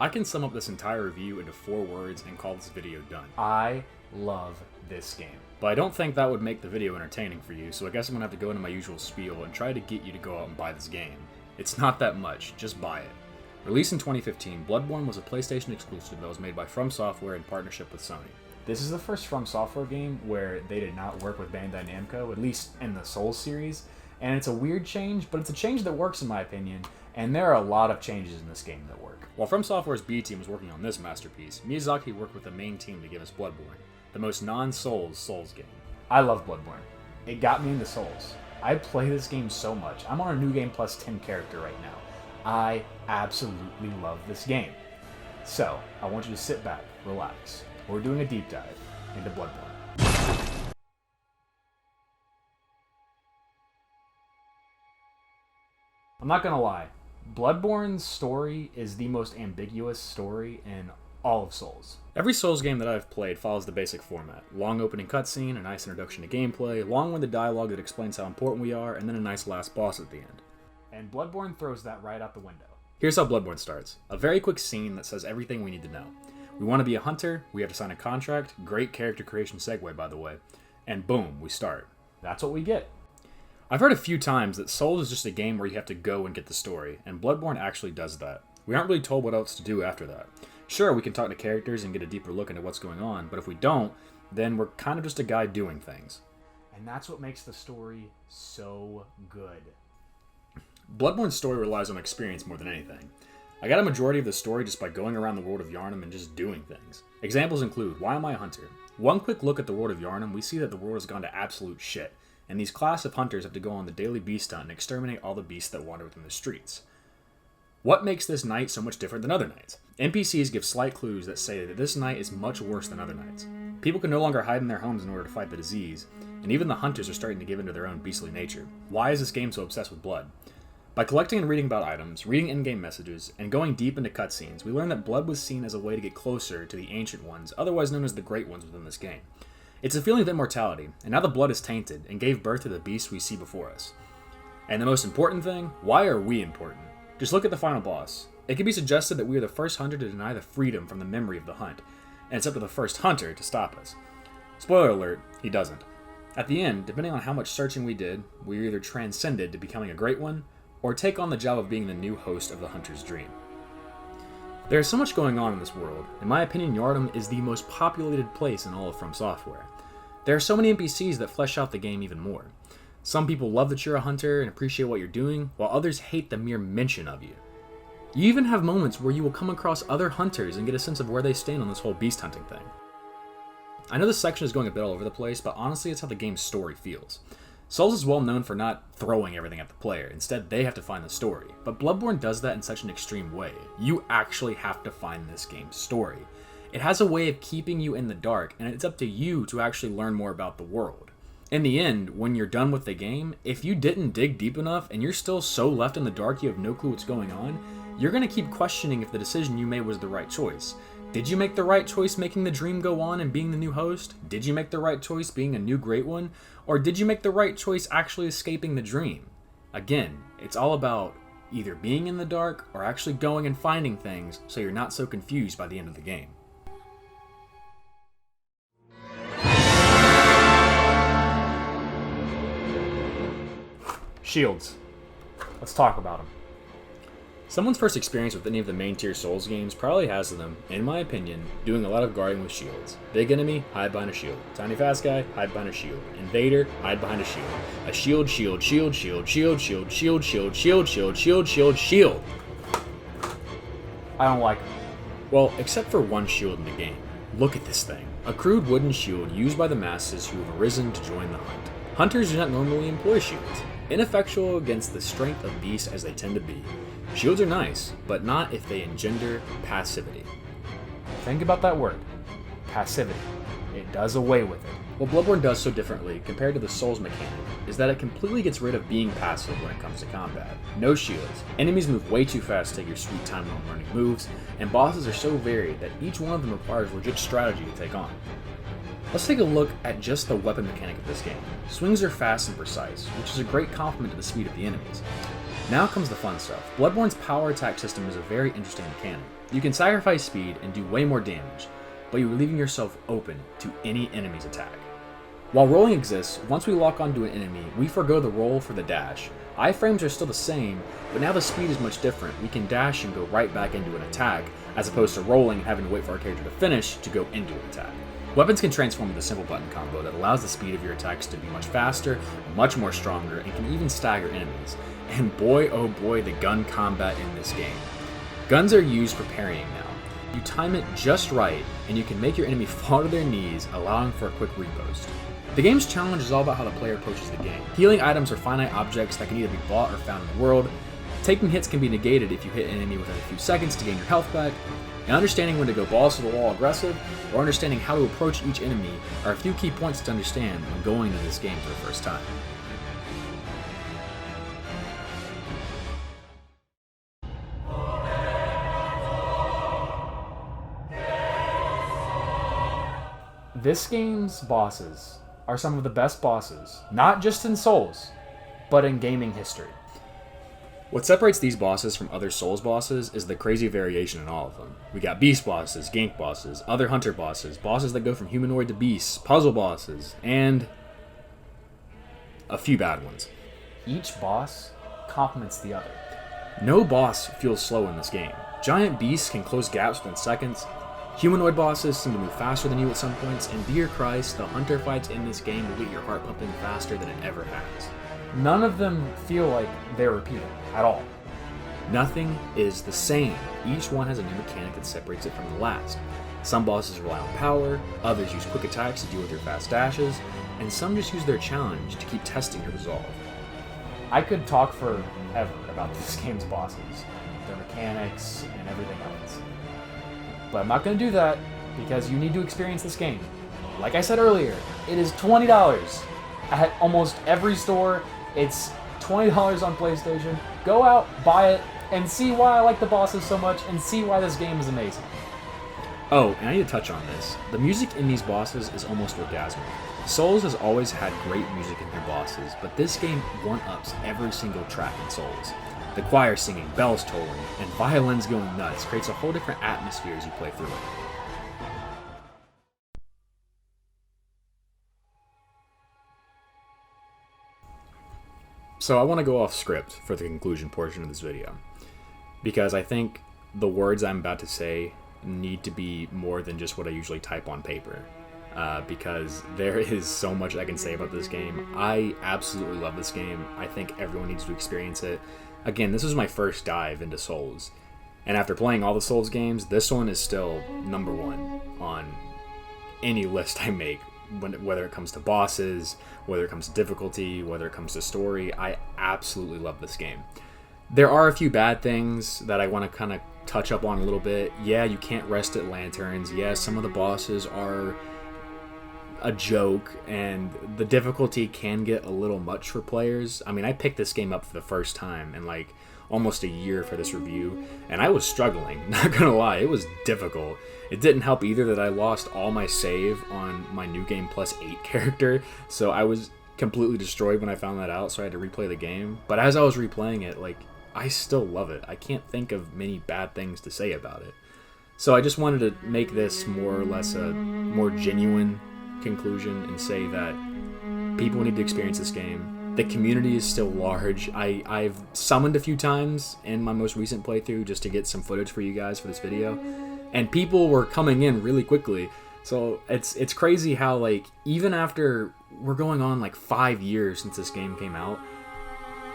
I can sum up this entire review into 4 words and call this video done. I love this game. But I don't think that would make the video entertaining for you, so I guess I'm gonna have to go into my usual spiel and try to get you to go out and buy this game. It's not that much, just buy it. Released in 2015, Bloodborne was a PlayStation exclusive that was made by From Software in partnership with Sony. This is the first From Software game where they did not work with Bandai Namco, at least in the Souls series, and it's a weird change, but it's a change that works in my opinion, and there are a lot of changes in this game that work. While From Software's B team was working on this masterpiece, Miyazaki worked with the main team to give us Bloodborne, the most non-Souls Souls game. I love Bloodborne. It got me into Souls. I play this game so much. I'm on a New Game Plus 10 character right now. I absolutely love this game. So, I want you to sit back, relax. We're doing a deep dive into Bloodborne. I'm not gonna lie, Bloodborne's story is the most ambiguous story in all of Souls. Every Souls game that I've played follows the basic format. Long opening cutscene, a nice introduction to gameplay, long-winded dialogue that explains how important we are, and then a nice last boss at the end. And Bloodborne throws that right out the window. Here's how Bloodborne starts. A very quick scene that says everything we need to know. We want to be a hunter, we have to sign a contract, great character creation segue by the way, and boom, we start. That's what we get. I've heard a few times that Souls is just a game where you have to go and get the story, and Bloodborne actually does that. We aren't really told what else to do after that. Sure, we can talk to characters and get a deeper look into what's going on, but if we don't, then we're kind of just a guy doing things. And that's what makes the story so good. Bloodborne's story relies on experience more than anything. I got a majority of the story just by going around the world of Yharnam and just doing things. Examples include, why am I a hunter? One quick look at the world of Yharnam, we see that the world has gone to absolute shit, and these class of hunters have to go on the daily beast hunt and exterminate all the beasts that wander within the streets. What makes this night so much different than other nights? NPCs give slight clues that say that this night is much worse than other nights. People can no longer hide in their homes in order to fight the disease, and even the hunters are starting to give into their own beastly nature. Why is this game so obsessed with blood? By collecting and reading about items, reading in-game messages, and going deep into cutscenes, we learn that blood was seen as a way to get closer to the Ancient Ones, otherwise known as the Great Ones within this game. It's a feeling of immortality, and now the blood is tainted, and gave birth to the beasts we see before us. And the most important thing, why are we important? Just look at the final boss. It can be suggested that we are the first hunter to deny the freedom from the memory of the hunt, and it's up to the first hunter to stop us. Spoiler alert, he doesn't. At the end, depending on how much searching we did, we either transcended to becoming a Great One, or take on the job of being the new host of the hunter's dream. There is so much going on in this world. In my opinion, Yharnam is the most populated place in all of From Software. There are so many NPCs that flesh out the game even more. Some people love that you're a hunter and appreciate what you're doing, while others hate the mere mention of you. You even have moments where you will come across other hunters and get a sense of where they stand on this whole beast hunting thing. I know this section is going a bit all over the place, but honestly it's how the game's story feels. Souls is well known for not throwing everything at the player, instead they have to find the story, but Bloodborne does that in such an extreme way. You actually have to find this game's story. It has a way of keeping you in the dark, and it's up to you to actually learn more about the world. In the end, when you're done with the game, if you didn't dig deep enough and you're still so left in the dark you have no clue what's going on, you're going to keep questioning if the decision you made was the right choice. Did you make the right choice making the dream go on and being the new host? Did you make the right choice being a new Great One? Or did you make the right choice actually escaping the dream? Again, it's all about either being in the dark or actually going and finding things so you're not so confused by the end of the game. Shields. Let's talk about them. Someone's first experience with any of the main tier Souls games probably has them, in my opinion, doing a lot of guarding with shields. Big enemy, hide behind a shield. Tiny fast guy, hide behind a shield. Invader, hide behind a shield. A shield, shield, shield, shield, shield, shield, shield, shield, shield, shield, shield, shield, shield. I don't like them. Well, except for one shield in the game. Look at this thing. A crude wooden shield used by the masses who have arisen to join the hunt. Hunters do not normally employ shields. Ineffectual against the strength of beasts as they tend to be. Shields are nice, but not if they engender passivity. Think about that word. Passivity. It does away with it. What Bloodborne does so differently compared to the Souls mechanic is that it completely gets rid of being passive when it comes to combat. No shields. Enemies move way too fast to take your sweet time on learning moves, and bosses are so varied that each one of them requires legit strategy to take on. Let's take a look at just the weapon mechanic of this game. Swings are fast and precise, which is a great compliment to the speed of the enemies. Now comes the fun stuff. Bloodborne's power attack system is a very interesting mechanic. You can sacrifice speed and do way more damage, but you're leaving yourself open to any enemy's attack. While rolling exists, once we lock onto an enemy, we forgo the roll for the dash. Iframes are still the same, but now the speed is much different. We can dash and go right back into an attack, as opposed to rolling and having to wait for our character to finish to go into an attack. Weapons can transform with a simple button combo that allows the speed of your attacks to be much faster, much more stronger, and can even stagger enemies. And boy oh boy, the gun combat in this game. Guns are used for parrying now. You time it just right, and you can make your enemy fall to their knees, allowing for a quick riposte. The game's challenge is all about how the player approaches the game. Healing items are finite objects that can either be bought or found in the world. Taking hits can be negated if you hit an enemy within a few seconds to gain your health back. And understanding when to go balls to the wall aggressive, or understanding how to approach each enemy are a few key points to understand when going into this game for the first time. This game's bosses are some of the best bosses, not just in Souls, but in gaming history. What separates these bosses from other Souls bosses is the crazy variation in all of them. We got beast bosses, gank bosses, other hunter bosses, bosses that go from humanoid to beasts, puzzle bosses, and a few bad ones. Each boss complements the other. No boss feels slow in this game. Giant beasts can close gaps within seconds. Humanoid bosses seem to move faster than you at some points, and dear Christ, the hunter fights in this game will get your heart pumping faster than it ever has. None of them feel like they're repeating at all. Nothing is the same. Each one has a new mechanic that separates it from the last. Some bosses rely on power, others use quick attacks to deal with their fast dashes, and some just use their challenge to keep testing your resolve. I could talk forever about this game's bosses, their mechanics, and everything else. But I'm not going to do that because you need to experience this game. Like I said earlier, it is $20 at almost every store. It's $20 on PlayStation. Go out, buy it, and see why I like the bosses so much, and see why this game is amazing. Oh, and I need to touch on this. The music in these bosses is almost orgasmic. Souls has always had great music in their bosses, but this game one-ups every single track in Souls. The choir singing, bells tolling, and violins going nuts creates a whole different atmosphere as you play through it. So I want to go off script for the conclusion portion of this video, because I think the words I'm about to say need to be more than just what I usually type on paper, because there is so much I can say about this game. I absolutely love this game. I think everyone needs to experience it. Again, this was my first dive into Souls, and after playing all the Souls games, this one is still number one on any list I make, whether it comes to bosses, whether it comes to difficulty, whether it comes to story. I absolutely love this game. There are a few bad things that I want to kind of touch up on a little bit. Yeah, you can't rest at lanterns. Yeah, some of the bosses are a joke, and the difficulty can get a little much for players. I mean, I picked this game up for the first time in like almost a year for this review, and I was struggling, not gonna lie. It was difficult. It didn't help either that I lost all my save on my New Game Plus 8 character, so I was completely destroyed when I found that out, so I had to replay the game. But as I was replaying it, like, I still love it. I can't think of many bad things to say about it. So I just wanted to make this more or less a more genuine conclusion and say that people need to experience this game. The community is still large. I've summoned a few times in my most recent playthrough just to get some footage for you guys for this video, and people were coming in really quickly. So it's crazy how, like, even after we're going on like 5 years since this game came out,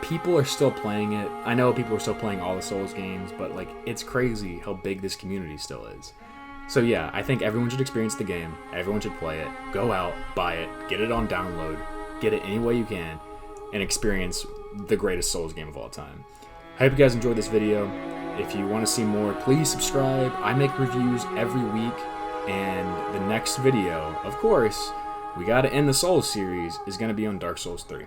people are still playing it. I know people are still playing all the Souls games, but like, it's crazy how big this community still is. So yeah, I think everyone should experience the game. Everyone should play it. Go out, buy it, get it on download, get it any way you can, and experience the greatest Souls game of all time. I hope you guys enjoyed this video. If you want to see more, please subscribe. I make reviews every week, and the next video, of course, we gotta end the Souls series, is gonna be on Dark Souls 3.